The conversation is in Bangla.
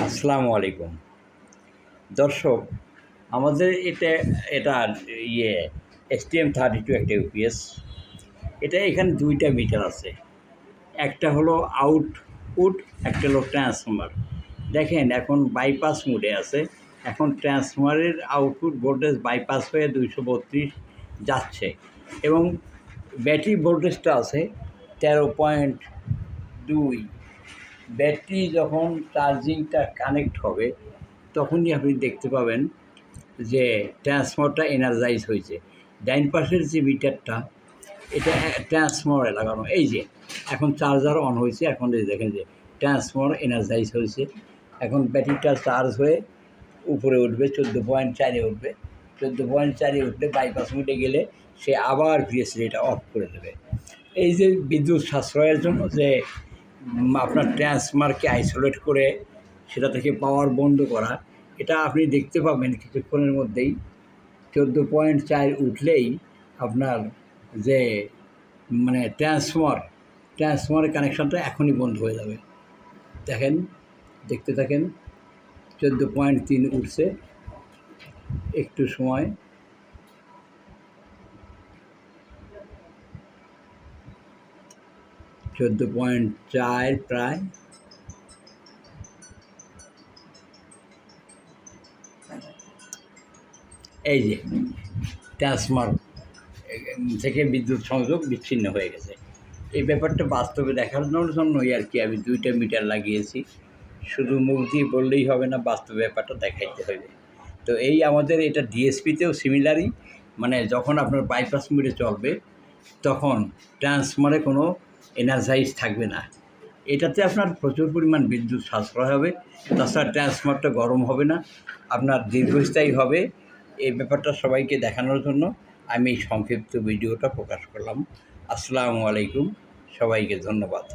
আসসালামু আলাইকুম দর্শক। আমাদের এটা ইয়ে STM32 একটা ইউপিএস। এটা এখানে দুইটা মিটার আছে, একটা হলো আউটপুট, একটা হলো ট্রান্সফর্মার। দেখেন এখন বাইপাস মোডে আছে। এখন ট্রান্সফর্মারের আউটপুট ভোল্টেজ বাইপাস হয়ে 232 যাচ্ছে এবং ব্যাটারি ভোল্টেজটা আছে 13.2। ব্যাটারি যখন চার্জিংটা কানেক্ট হবে তখনই আপনি দেখতে পাবেন যে ট্রান্সফর্মারটা এনার্জাইজ হয়েছে। ডাইন পাশের যে মিটারটা, এটা ট্রান্সফর্মারে লাগানো। এই যে এখন চার্জার অন হয়েছে, এখন দেখেন যে ট্রান্সফর্মার এনার্জাইজ হয়েছে। এখন ব্যাটারিটা চার্জ হয়ে উপরে উঠবে, 14.4-এ উঠবে। 14.4-এ উঠলে বাইপাস মোডে গেলে সে আবার ভিএসসি এটা অফ করে দেবে। এই যে বিদ্যুৎ সাশ্রয়ের জন্য যে আপনার ট্রান্সফর্মারকে আইসোলেট করে সেটা থেকে পাওয়ার বন্ধ করা, এটা আপনি দেখতে পাবেন কিছুক্ষণের মধ্যেই। 14.4 উঠলেই আপনার যে ট্রান্সফর্মারের কানেকশানটা এখনই বন্ধ হয়ে যাবে। দেখেন, দেখতে থাকেন। 14.3 উঠছে, একটু সময়। 14.4 প্রায়। এই যে ট্রান্সফর্মার থেকে বিদ্যুৎ সংযোগ বিচ্ছিন্ন হয়ে গেছে। এই ব্যাপারটা বাস্তবে দেখানোর জন্যই আর কি আমি দুইটা মিটার লাগিয়েছি। শুধু মুখ দিয়ে বললেই হবে না, বাস্তব ব্যাপারটা দেখাইতে হবে। তো এই আমাদের এটা ডিএসপিতেও সিমিলারই, যখন আপনার বাইপাস মোডে চলবে তখন ট্রান্সফর্মারে কোনো এনার্জাইজ থাকবে না। এটাতে আপনার প্রচুর পরিমাণ বিদ্যুৎ সাশ্রয় হবে। তাছাড়া ট্রান্সফর্মারটা গরম হবে না, আপনার দীর্ঘস্থায়ী হবে। এই ব্যাপারটা সবাইকে দেখানোর জন্য আমি এই সংক্ষিপ্ত ভিডিওটা প্রকাশ করলাম। আসসালামু আলাইকুম, সবাইকে ধন্যবাদ।